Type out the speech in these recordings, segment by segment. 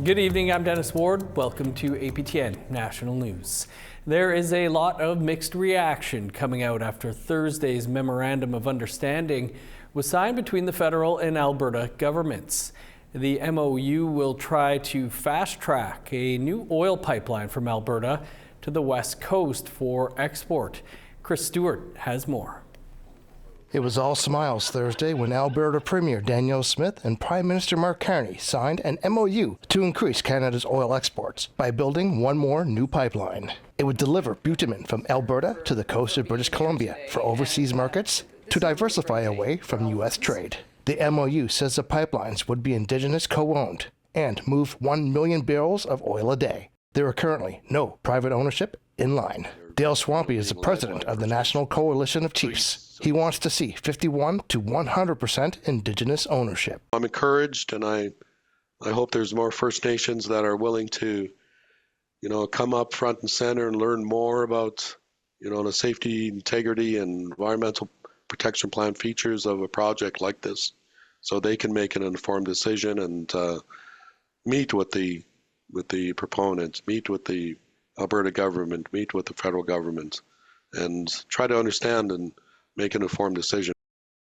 Good evening, I'm Dennis Ward. Welcome to APTN National News. There is a lot of mixed reaction coming out after Thursday's memorandum of understanding was signed between the federal and Alberta governments. The MOU will try to fast-track a new oil pipeline from Alberta to the west coast for export. Chris Stewart has more. It was all smiles Thursday when Alberta Premier Danielle Smith and Prime Minister Mark Carney signed an MOU to increase Canada's oil exports by building one more new pipeline. It would deliver bitumen from Alberta to the coast of British Columbia for overseas markets to diversify away from U.S. trade. The MOU says the pipelines would be Indigenous co-owned and move 1 million barrels of oil a day. There are currently no private ownership in line. Dale Swampy is the president of the National Coalition of Chiefs. He wants to see 51 to 100% Indigenous ownership. I'm encouraged, and I hope there's more First Nations that are willing to, come up front and center and learn more about, the safety, integrity, and environmental protection plan features of a project like this, so they can make an informed decision and meet with the proponents, meet with the Alberta government, meet with the federal government, and try to understand and make an informed decision.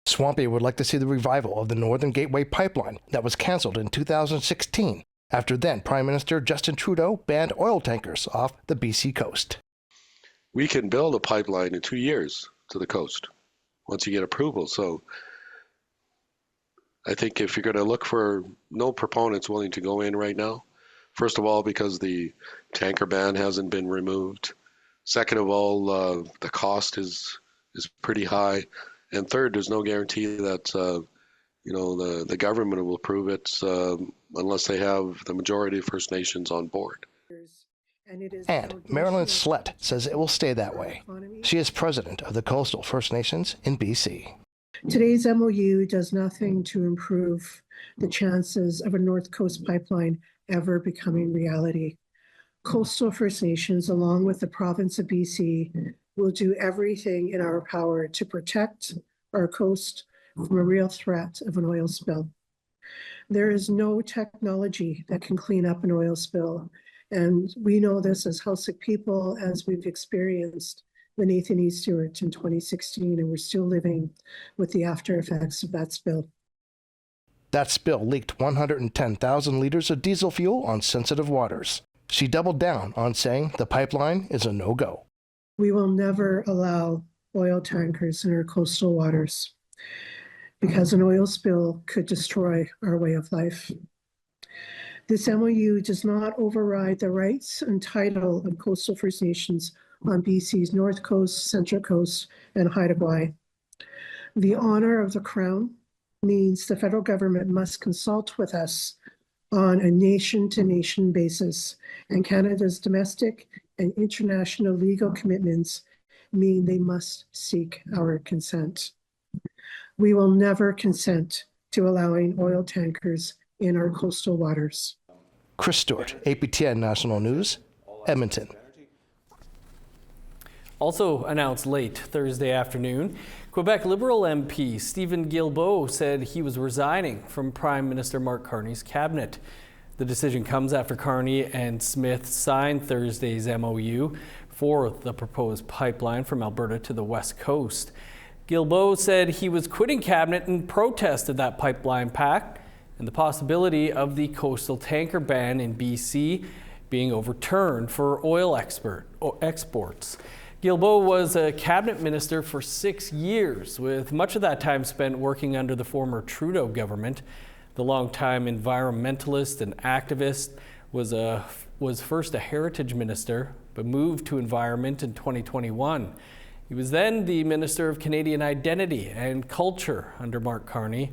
Swampy would like to see the revival of the Northern Gateway pipeline that was canceled in 2016 after then Prime Minister Justin Trudeau banned oil tankers off the BC coast. We can build a pipeline in 2 years to the coast once you get approval. So I think if you're going to look for no proponents willing to go in right now, first of all, because the tanker ban hasn't been removed. Second of all, the cost is pretty high. And third, there's no guarantee that, the government will approve it unless they have the majority of First Nations on board. And Marilyn Slett says it will stay that way. She is president of the Coastal First Nations in BC. Today's MOU does nothing to improve the chances of a North Coast pipeline ever becoming reality. Coastal First Nations, along with the province of BC, will do everything in our power to protect our coast from a real threat of an oil spill. There is no technology that can clean up an oil spill, and we know this as Helsik people, as we've experienced beneath Nathan Stewart in 2016, and we're still living with the after effects of that spill. That spill leaked 110,000 liters of diesel fuel on sensitive waters. She doubled down on saying the pipeline is a no-go. We will never allow oil tankers in our coastal waters because an oil spill could destroy our way of life. This MOU does not override the rights and title of Coastal First Nations on BC's North Coast, Central Coast, and Haida Gwaii. The honor of the Crown means the federal government must consult with us on a nation-to-nation basis, and Canada's domestic and international legal commitments mean they must seek our consent. We will never consent to allowing oil tankers in our coastal waters. Chris Stewart, APTN National News, Edmonton. Also announced late Thursday afternoon, Quebec Liberal MP Stephen Guilbeault said he was resigning from Prime Minister Mark Carney's cabinet. The decision comes after Carney and Smith signed Thursday's MOU for the proposed pipeline from Alberta to the west coast. Guilbeault said he was quitting cabinet in protest of that pipeline pact and the possibility of the coastal tanker ban in BC being overturned for oil exports. Guilbeault was a cabinet minister for 6 years, with much of that time spent working under the former Trudeau government. The longtime environmentalist and activist was first a heritage minister, but moved to environment in 2021. He was then the Minister of Canadian Identity and Culture under Mark Carney.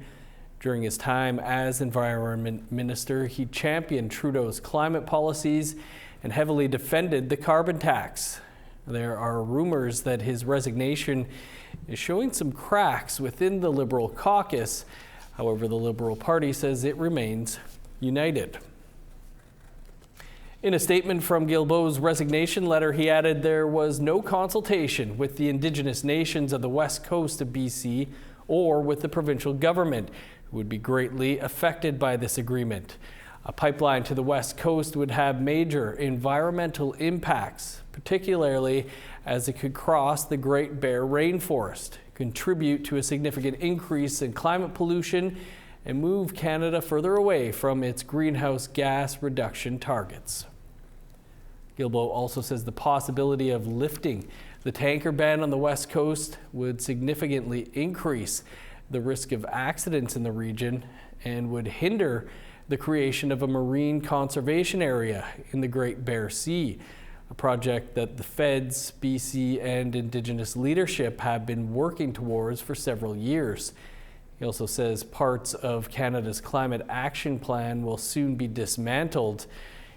During his time as Environment Minister, he championed Trudeau's climate policies and heavily defended the carbon tax. There are rumors that his resignation is showing some cracks within the Liberal caucus. However, the Liberal Party says it remains united. In a statement from Guilbeault's resignation letter, he added there was no consultation with the Indigenous nations of the west coast of BC or with the provincial government, who would be greatly affected by this agreement. A pipeline to the west coast would have major environmental impacts, particularly as it could cross the Great Bear Rainforest, contribute to a significant increase in climate pollution, and move Canada further away from its greenhouse gas reduction targets. Guilbeault also says the possibility of lifting the tanker ban on the west coast would significantly increase the risk of accidents in the region and would hinder the creation of a marine conservation area in the Great Bear Sea, a project that the Feds, BC, and Indigenous leadership have been working towards for several years. He also says parts of Canada's climate action plan will soon be dismantled.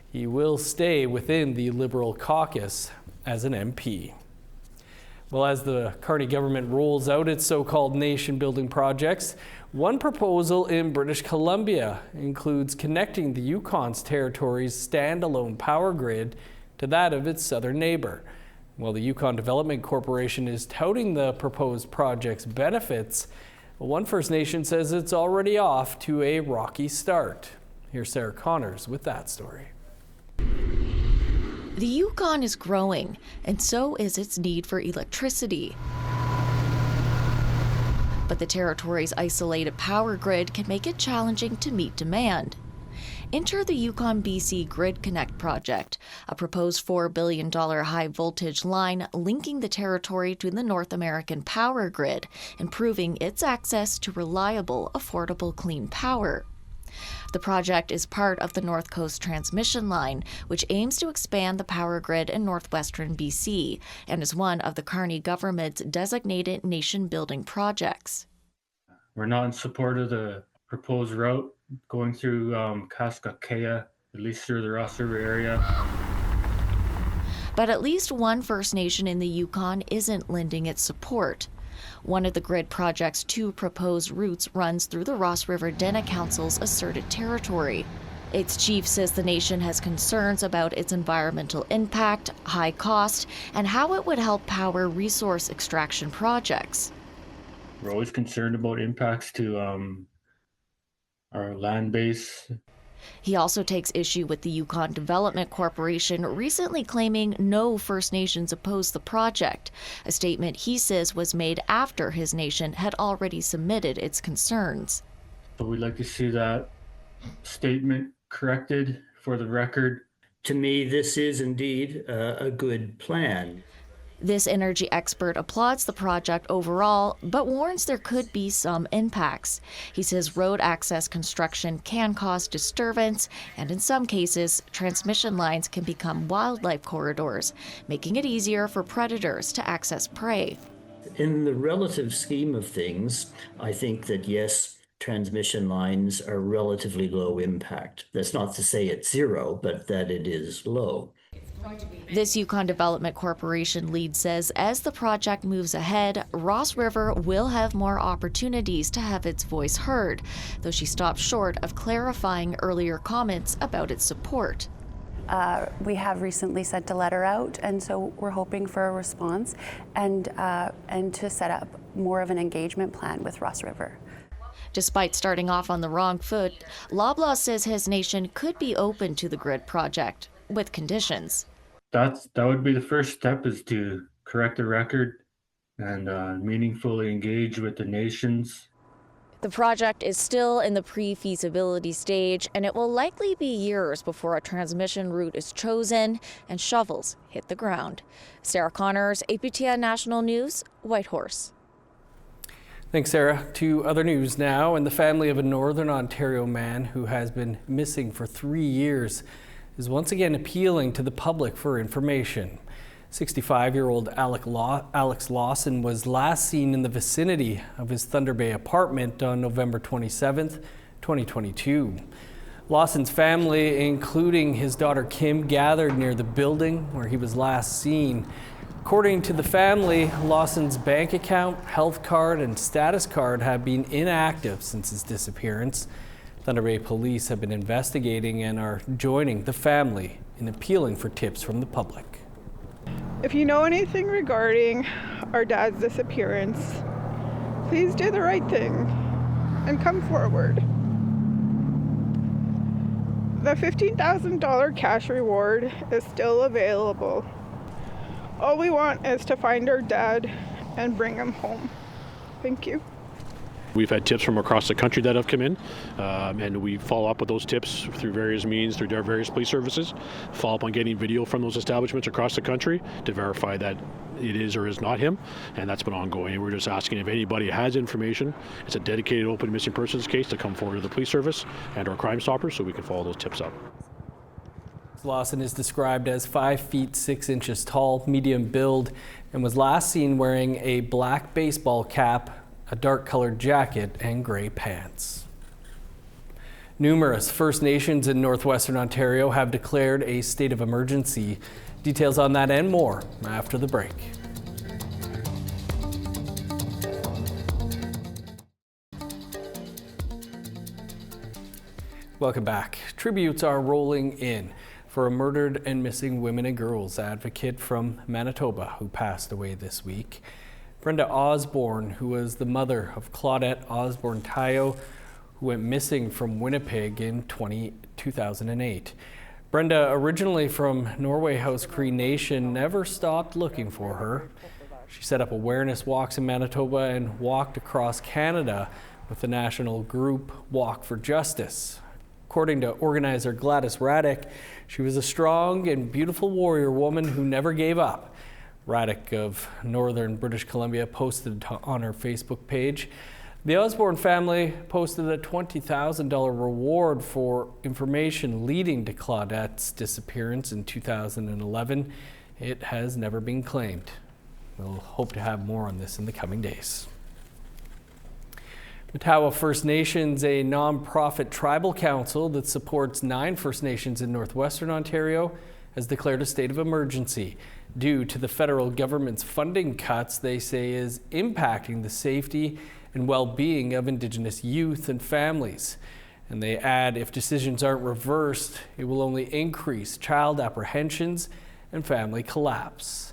He will stay within the Liberal caucus as an MP. Well, as the Carney government rolls out its so-called nation-building projects, one proposal in British Columbia includes connecting the Yukon's territory's standalone power grid to that of its southern neighbor. While the Yukon Development Corporation is touting the proposed project's benefits, one First Nation says it's already off to a rocky start. Here's Sarah Connors with that story. The Yukon is growing, and so is its need for electricity. But the territory's isolated power grid can make it challenging to meet demand. Enter the Yukon-BC Grid Connect project, a proposed $4 billion high-voltage line linking the territory to the North American power grid, improving its access to reliable, affordable, clean power. The project is part of the North Coast Transmission Line, which aims to expand the power grid in northwestern BC and is one of the Carney government's designated nation-building projects. We're not in support of the proposed route going through Kaskakea, at least through the Ross River area. But at least one First Nation in the Yukon isn't lending its support. One of the grid project's two proposed routes runs through the Ross River Dene Council's asserted territory. Its chief says the nation has concerns about its environmental impact, high cost, and how it would help power resource extraction projects. We're always concerned about impacts to our land base. He also takes issue with the Yukon Development Corporation recently claiming no First Nations opposed the project, a statement he says was made after his nation had already submitted its concerns. So we'd like to see that statement corrected for the record. To me, this is indeed a good plan. This energy expert applauds the project overall, but warns there could be some impacts. He says road access construction can cause disturbance, and in some cases, transmission lines can become wildlife corridors, making it easier for predators to access prey. In the relative scheme of things, I think that yes, transmission lines are relatively low impact. That's not to say it's zero, but that it is low. This Yukon Development Corporation lead says as the project moves ahead, Ross River will have more opportunities to have its voice heard, though she stopped short of clarifying earlier comments about its support. We have recently sent a letter out, and so we're hoping for a response and to set up more of an engagement plan with Ross River. Despite starting off on the wrong foot, Loblaw says his nation could be open to the grid project, with conditions. That would be the first step, is to correct the record and meaningfully engage with the nations. The project is still in the pre-feasibility stage, and it will likely be years before a transmission route is chosen and shovels hit the ground. Sarah Connors, APTN National News, Whitehorse. Thanks, Sarah. To other news now, and the family of a Northern Ontario man who has been missing for 3 years is once again appealing to the public for information. 65-year-old Alex Lawson was last seen in the vicinity of his Thunder Bay apartment on November 27th, 2022. Lawson's family, including his daughter Kim, gathered near the building where he was last seen. According to the family, Lawson's bank account, health card, and status card have been inactive since his disappearance. Thunder Bay police have been investigating and are joining the family in appealing for tips from the public. If you know anything regarding our dad's disappearance, please do the right thing and come forward. The $15,000 cash reward is still available. All we want is to find our dad and bring him home. Thank you. We've had tips from across the country that have come in, and we follow up with those tips through various means, through their various police services, follow up on getting video from those establishments across the country to verify that it is or is not him, and that's been ongoing. We're just asking if anybody has information, it's a dedicated open missing persons case, to come forward to the police service and our Crime Stoppers so we can follow those tips up. Lawson is described as 5 feet 6 inches tall, medium build, and was last seen wearing a black baseball cap, a dark colored jacket, and gray pants. Numerous First Nations in northwestern Ontario have declared a state of emergency. Details on that and more after the break. Welcome back. Tributes are rolling in for a murdered and missing women and girls advocate from Manitoba who passed away this week. Brenda Osborne, who was the mother of Claudette Osborne-Tayo, who went missing from Winnipeg in 2008. Brenda, originally from Norway House Cree Nation, never stopped looking for her. She set up awareness walks in Manitoba and walked across Canada with the national group Walk for Justice. According to organizer Gladys Raddick, she was a strong and beautiful warrior woman who never gave up. Raddick of northern British Columbia posted on her Facebook page. The Osborne family posted a $20,000 reward for information leading to Claudette's disappearance in 2011. It has never been claimed. We'll hope to have more on this in the coming days. Matawa First Nations, a non-profit tribal council that supports 9 First Nations in northwestern Ontario, has declared a state of emergency due to the federal government's funding cuts they say is impacting the safety and well-being of Indigenous youth and families. And they add if decisions aren't reversed, it will only increase child apprehensions and family collapse.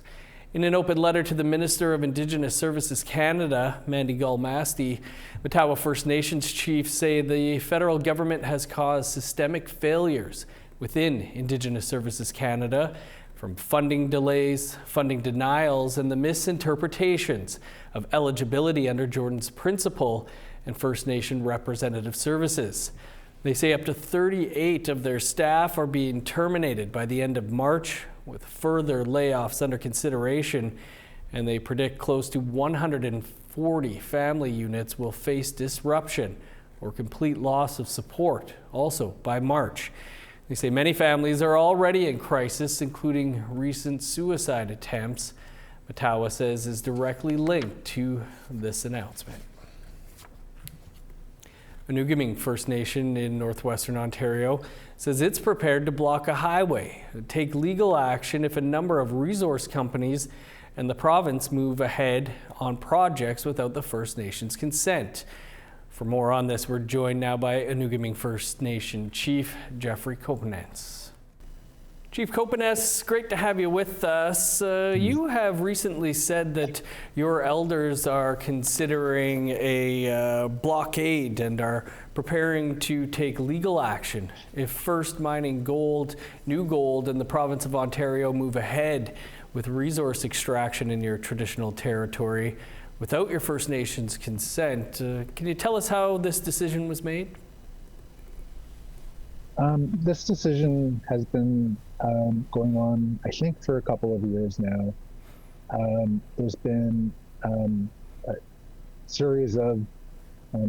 In an open letter to the Minister of Indigenous Services Canada, Mandy Galmasti, Matawa First Nations chiefs say the federal government has caused systemic failures within Indigenous Services Canada, from funding delays, funding denials, and the misinterpretations of eligibility under Jordan's Principle and First Nation representative services. They say up to 38 of their staff are being terminated by the end of March, with further layoffs under consideration, and they predict close to 140 family units will face disruption or complete loss of support also by March. They say many families are already in crisis, including recent suicide attempts. Matawa says is directly linked to this announcement. Anuguming First Nation in northwestern Ontario says it's prepared to block a highway, take legal action if a number of resource companies and the province move ahead on projects without the First Nation's consent. For more on this, we're joined now by Anuguming First Nation Chief Jeffrey Kopanets. Chief Kopanets, great to have you with us. You have recently said that your elders are considering a blockade and are preparing to take legal action if First Mining Gold, New Gold, and the province of Ontario move ahead with resource extraction in your traditional territory without your First Nations consent. Can you tell us how this decision was made? This decision has been going on, I think, for a couple of years now. There's been a series of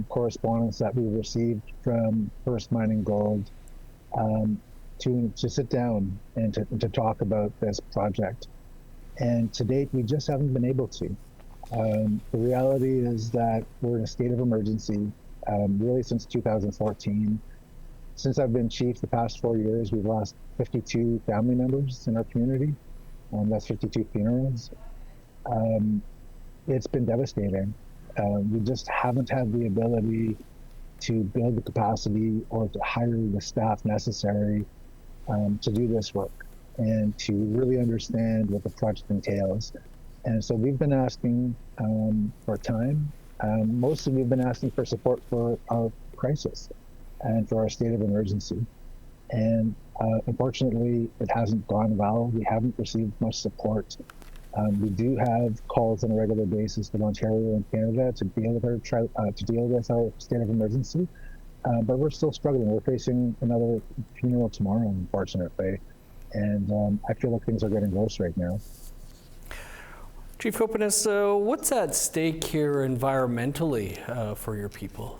correspondence that we received from First Mining Gold to sit down and to talk about this project. And to date, we just haven't been able to. The reality is that we're in a state of emergency, really since 2014. Since I've been chief the past 4 years, we've lost 52 family members in our community. That's 52 funerals. It's been devastating. We just haven't had the ability to build the capacity or to hire the staff necessary to do this work and to really understand what the project entails. And so we've been asking for time. Mostly we've been asking for support for our crisis and for our state of emergency. And unfortunately, it hasn't gone well. We haven't received much support. We do have calls on a regular basis with Ontario and Canada to deal with our state of emergency, but we're still struggling. We're facing another funeral tomorrow, unfortunately, and I feel like things are getting worse right now. Chief Hopenes, what's at stake here environmentally for your people?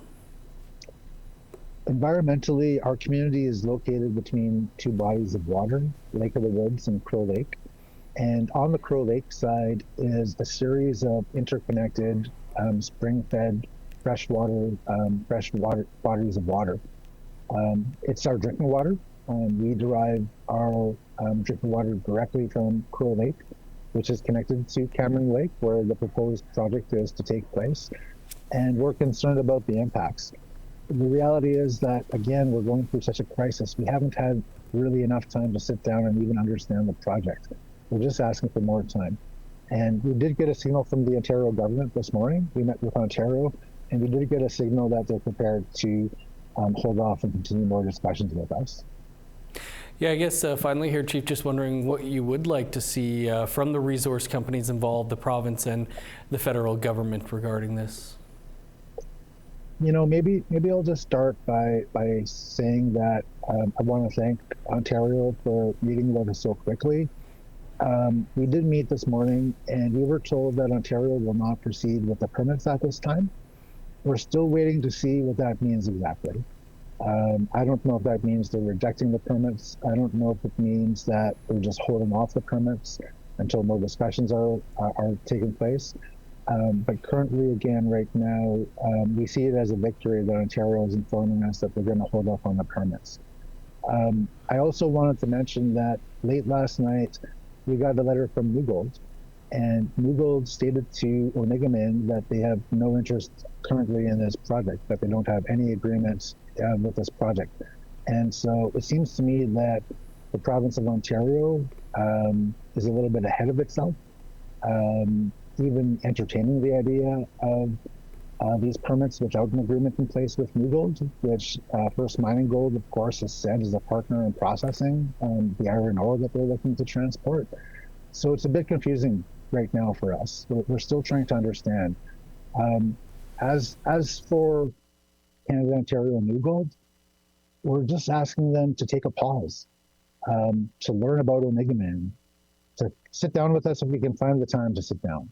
Environmentally, our community is located between two bodies of water, Lake of the Woods and Crow Lake. And on the Crow Lake side is a series of interconnected spring-fed freshwater bodies of water. It's our drinking water. We derive our drinking water directly from Crow Lake, which is connected to Cameron Lake, where the proposed project is to take place. And we're concerned about the impacts. The reality is that, again, we're going through such a crisis. We haven't had really enough time to sit down and even understand the project. We're just asking for more time. And we did get a signal from the Ontario government this morning. We met with Ontario, and we did get a signal that they're prepared to hold off and continue more discussions with us. Yeah, I guess finally here, Chief, just wondering what you would like to see from the resource companies involved, the province and the federal government regarding this. You know, maybe I'll just start by saying that I want to thank Ontario for meeting with us so quickly. We did meet this morning, and we were told that Ontario will not proceed with the permits at this time. We're still waiting to see what that means exactly. I don't know if that means they're rejecting the permits. I don't know if it means that they're just holding off the permits until more discussions are taking place. But currently, again, right now, we see it as a victory that Ontario is informing us that they're going to hold off on the permits. I also wanted to mention that late last night, we got a letter from New Gold, and New Gold stated to Onigamin that they have no interest currently in this project, that they don't have any agreements with this project. And so it seems to me that the province of Ontario is a little bit ahead of itself. Even entertaining the idea of these permits without an agreement in place with New Gold, which First Mining Gold, of course, has said is a partner in processing the iron ore that they're looking to transport. So it's a bit confusing right now for us. We're still trying to understand. As for Canada, Ontario, and New Gold, we're just asking them to take a pause, to learn about Onigamin, to sit down with us if we can find the time to sit down.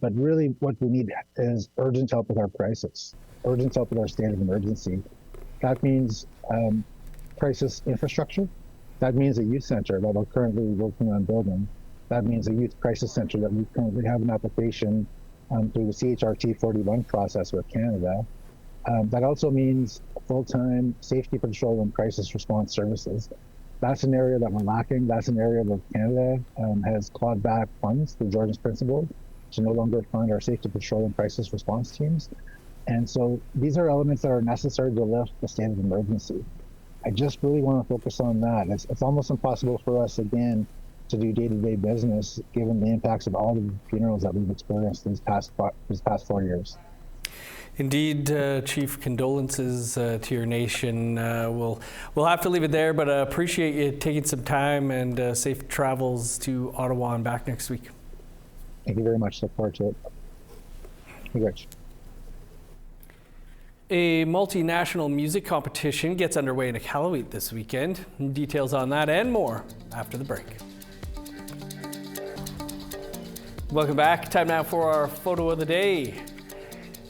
But really what we need is urgent help with our crisis, urgent help with our state of emergency. That means crisis infrastructure. That means a youth center that we're currently working on building. That means a youth crisis center that we currently have an application through the CHRT 41 process with Canada. That also means full-time safety patrol and crisis response services. That's an area that we're lacking. That's an area where Canada has clawed back funds through Jordan's Principle to no longer fund our safety patrol and crisis response teams. And so these are elements that are necessary to lift the state of emergency. I just really want to focus on that. It's almost impossible for us, again, to do day-to-day business given the impacts of all the funerals that we've experienced these past 4 years. Indeed, Chief, condolences to your nation. We'll have to leave it there, but appreciate you taking some time, and safe travels to Ottawa and back next week. Thank you very much. Look forward to it. Congrats. A multinational music competition gets underway in Iqaluit this weekend. Details on that and more after the break. Welcome back. Time now for our photo of the day.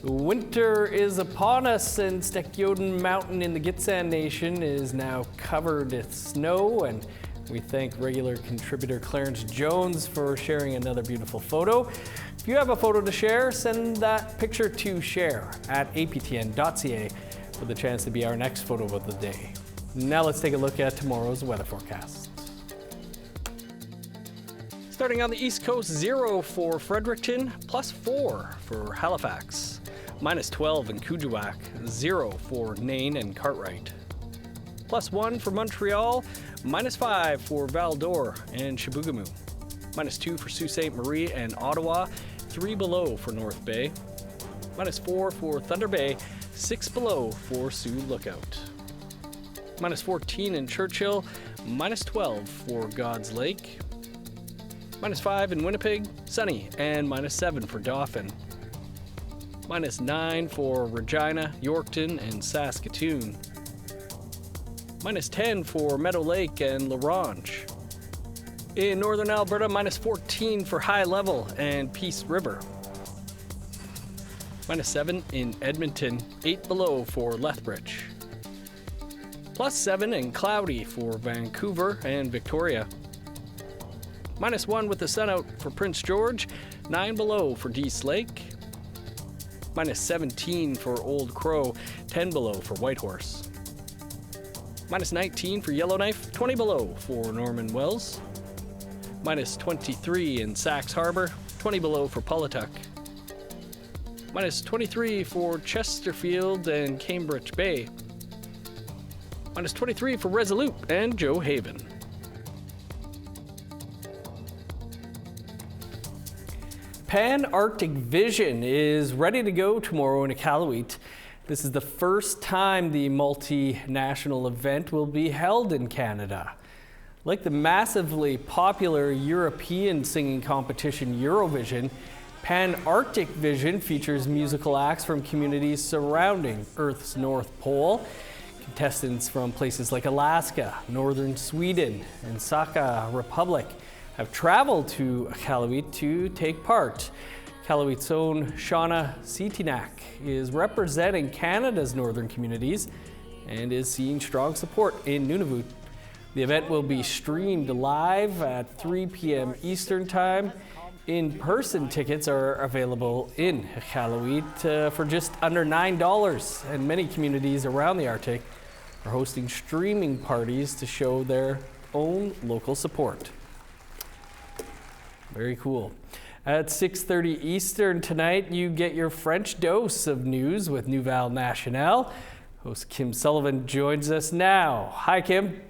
Winter is upon us, and Stekjoden Mountain in the Gitxsan Nation is now covered with snow, and we thank regular contributor Clarence Jones for sharing another beautiful photo. If you have a photo to share, send that picture to share@aptn.ca for the chance to be our next photo of the day. Now let's take a look at tomorrow's weather forecast. Starting on the East Coast, 0 for Fredericton, +4 for Halifax, -12 in Kuujjuaq, 0 for Nain and Cartwright, +1 for Montreal, -5 for Val-d'Or and Chibougamau, -2 for Sault Ste. Marie and Ottawa, 3 below for North Bay, -4 for Thunder Bay, 6 below for Sioux Lookout. minus 14 in Churchill, minus 12 for God's Lake, minus 5 in Winnipeg, sunny, and minus 7 for Dauphin, minus 9 for Regina, Yorkton, and Saskatoon, minus 10 for Meadow Lake and La Ronge. In northern Alberta, minus 14 for High Level and Peace River. Minus 7 in Edmonton, 8 below for Lethbridge. Plus 7 and cloudy for Vancouver and Victoria. Minus 1 with the sun out for Prince George, 9 below for Dease Lake. Minus 17 for Old Crow, 10 below for Whitehorse. Minus 19 for Yellowknife, 20 below for Norman Wells. Minus 23 in Sax Harbor, 20 below for Pawlatuck. Minus 23 for Chesterfield and Cambridge Bay. Minus 23 for Resolute and Joe Haven. Pan-Arctic Vision is ready to go tomorrow in Iqaluit. This is the first time the multinational event will be held in Canada. Like the massively popular European singing competition Eurovision, Pan-Arctic Vision features musical acts from communities surrounding Earth's North Pole. Contestants from places like Alaska, northern Sweden, and Sakha Republic have traveled to Iqaluit to take part. Iqaluit's own Shauna Sitinak is representing Canada's northern communities and is seeing strong support in Nunavut. The event will be streamed live at 3 p.m. Eastern Time. In-person tickets are available in Iqaluit for just under $9, and many communities around the Arctic are hosting streaming parties to show their own local support. Very cool. At 6:30 Eastern tonight, you get your French dose of news with Nouvelle Nationale. Host Kim Sullivan joins us now. Hi, Kim.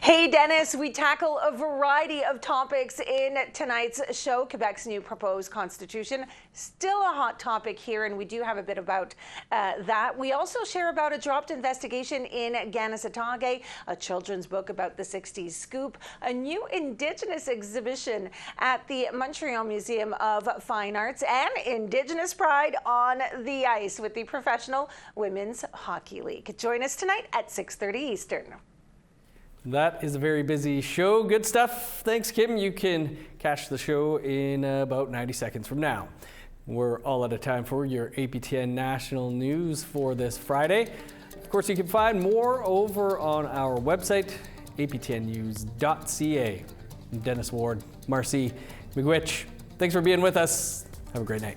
Hey Dennis, we tackle a variety of topics in tonight's show. Quebec's new proposed constitution, still a hot topic here, and we do have a bit about that. We also share about a dropped investigation in Ganasatake, a children's book about the 60s scoop, a new Indigenous exhibition at the Montreal Museum of Fine Arts, and Indigenous pride on the ice with the Professional Women's Hockey League. Join us tonight at 6:30 Eastern. That is a very busy show. Good stuff. Thanks, Kim. You can catch the show in about 90 seconds from now. We're all out of time for your APTN National News for this Friday. Of course, you can find more over on our website, aptnnews.ca. I'm Dennis Ward, Marcy McGuitch. Thanks for being with us. Have a great night.